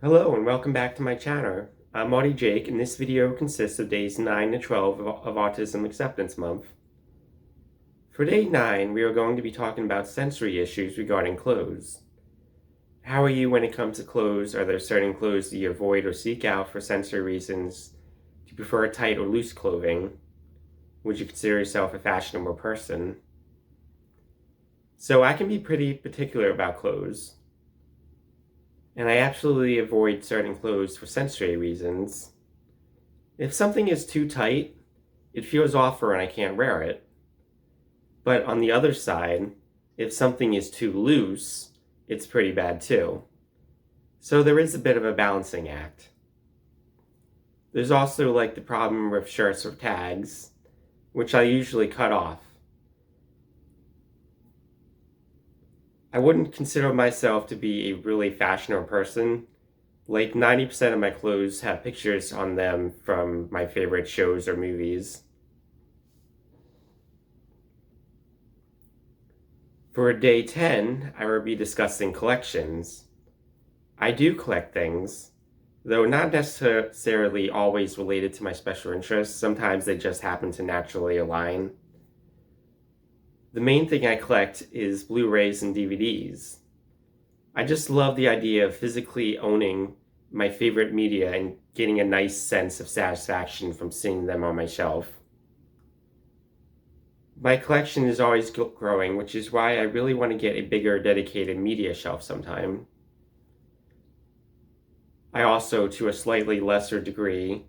Hello and welcome back to my channel. I'm Audie Jake, and this video consists of days 9 to 12 of Autism Acceptance Month. For day 9, we are going to be talking about sensory issues regarding clothes. How are you when it comes to clothes? Are there certain clothes that you avoid or seek out for sensory reasons? Do you prefer tight or loose clothing? Would you consider yourself a fashionable person? So I can be pretty particular about clothes. And I absolutely avoid certain clothes for sensory reasons. If something is too tight, it feels awful and I can't wear it. But on the other side, if something is too loose, it's pretty bad too. So there is a bit of a balancing act. There's also like the problem with shirts or tags, which I usually cut off. I wouldn't consider myself to be a really fashionable person. Like 90% of my clothes have pictures on them from my favorite shows or movies. For day 10, I will be discussing collections. I do collect things, though not necessarily always related to my special interests. Sometimes they just happen to naturally align. The main thing I collect is Blu-rays and DVDs. I just love the idea of physically owning my favorite media and getting a nice sense of satisfaction from seeing them on my shelf. My collection is always growing, which is why I really want to get a bigger dedicated media shelf sometime. I also, to a slightly lesser degree,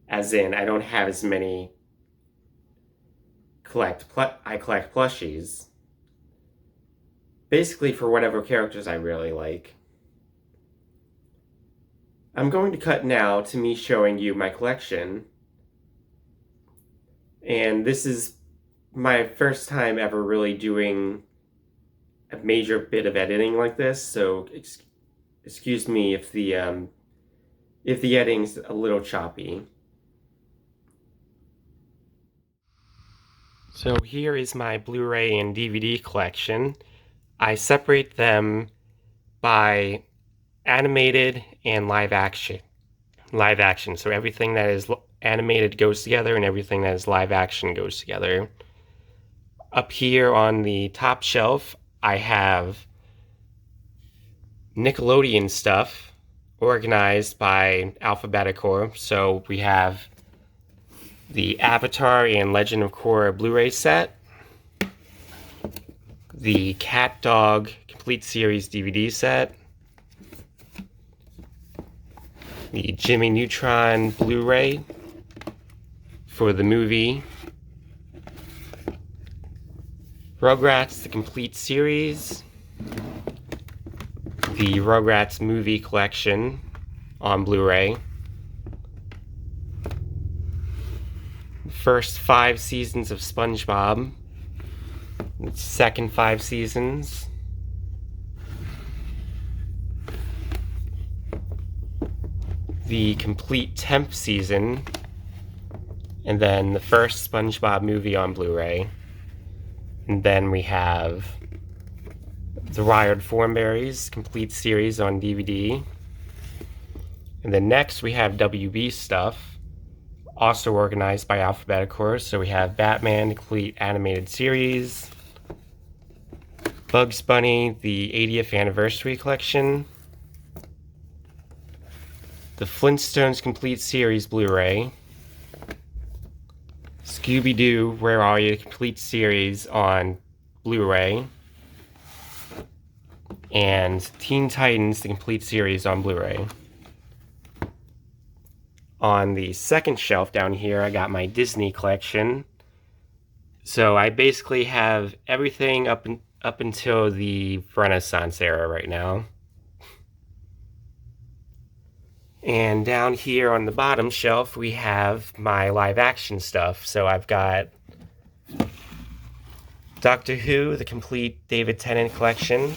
as in I don't have as many, I collect plushies. Basically for whatever characters I really like. I'm going to cut now to me showing you my collection. And this is my first time ever really doing a major bit of editing like this, so excuse me if the editing's a little choppy. So here is my Blu-ray and DVD collection. I separate them by animated and live action. So everything that is animated goes together and everything that is live action goes together. Up here on the top shelf, I have Nickelodeon stuff organized by alphabetical. So we have the Avatar and Legend of Korra Blu-ray set, the Cat Dog Complete Series DVD set, the Jimmy Neutron Blu-ray for the movie, Rugrats the Complete Series, the Rugrats movie collection on Blu-ray, first 5 seasons of SpongeBob, second 5 seasons, the complete 10th season, and then the first SpongeBob movie on Blu-ray. And then we have the Wired Thornberrys complete series on DVD. And then next we have WB stuff, also organized by alphabetical. So we have Batman the complete animated series, Bugs Bunny the 80th anniversary collection, the Flintstones complete series Blu-ray, Scooby-Doo Where Are You complete series on Blu-ray, and Teen Titans the complete series on Blu-ray. On the second shelf down here, I got my Disney collection. So I basically have everything up until the Renaissance era right now. And down here on the bottom shelf, we have my live action stuff. So I've got Doctor Who, the complete David Tennant collection,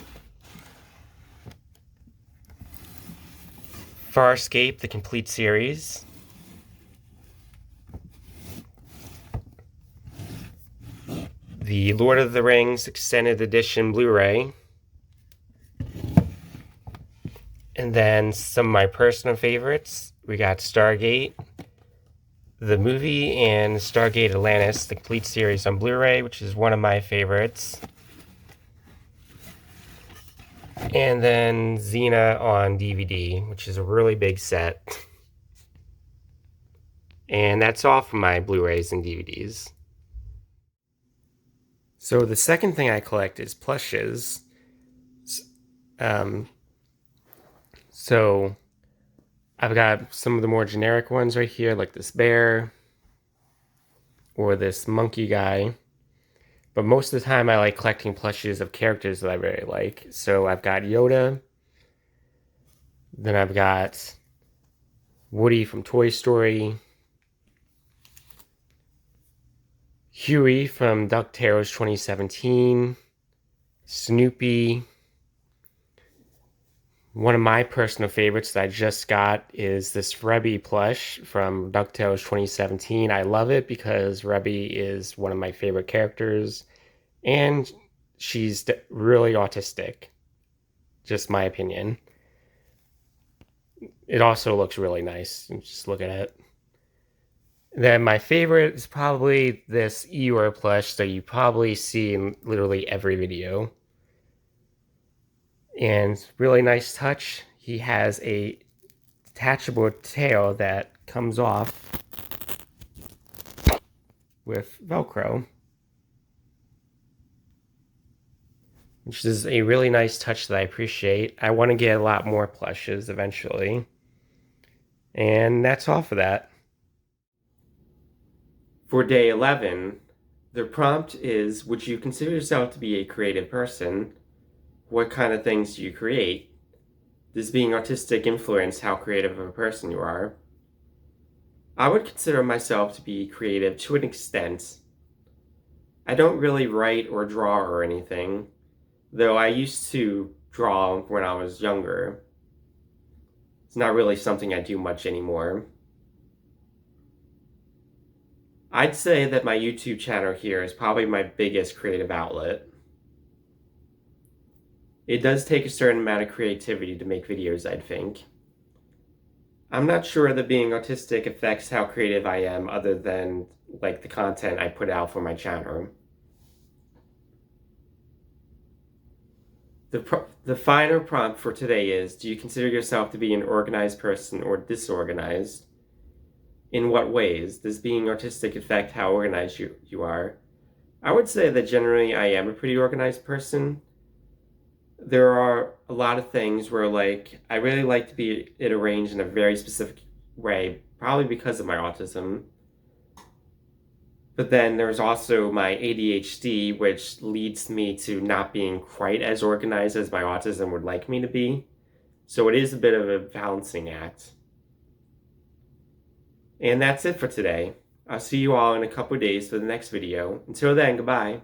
Farscape, the complete series, the Lord of the Rings Extended Edition Blu-ray, And then some of my personal favorites. We got Stargate, the movie, and Stargate Atlantis, the complete series on Blu-ray, which is one of my favorites. And then Xena on DVD, which is a really big set. And that's all for my Blu-rays and DVDs. So the second thing I collect is Plushes. So I've got some of the more generic ones right here, like this bear or this monkey guy. But most of the time I like collecting plushes of characters that I really like. So I've got Yoda. Then I've got Woody from Toy Story. Huey from DuckTales 2017. Snoopy. One of my personal favorites that I just got is this Rebby plush from DuckTales 2017. I love it because Rebby is one of my favorite characters, and she's really autistic. Just my opinion. It also looks really nice. Just look at it. Then my favorite is probably this Eeyore plush that you probably see in literally every video. And really nice touch. He has a detachable tail that comes off with Velcro, which is a really nice touch that I appreciate. I want to get a lot more plushes eventually. And that's all for that. For day 11, the prompt is, would you consider yourself to be a creative person? What kind of things do you create? Does being autistic influence how creative of a person you are? I would consider myself to be creative to an extent. I don't really write or draw or anything, though I used to draw when I was younger. It's not really something I do much anymore. I'd say that my YouTube channel here is probably my biggest creative outlet. It does take a certain amount of creativity to make videos, I'd think. I'm not sure that being autistic affects how creative I am other than like the content I put out for my channel. The final prompt for today is, do you consider yourself to be an organized person or disorganized? In what ways does being autistic affect how organized you are? I would say that generally I am a pretty organized person. There are a lot of things where like I really like to be it arranged in a very specific way, probably because of my autism. But then there's also my ADHD, which leads me to not being quite as organized as my autism would like me to be. So it is a bit of a balancing act. And that's it for today. I'll see you all in a couple days for the next video. Until then, goodbye.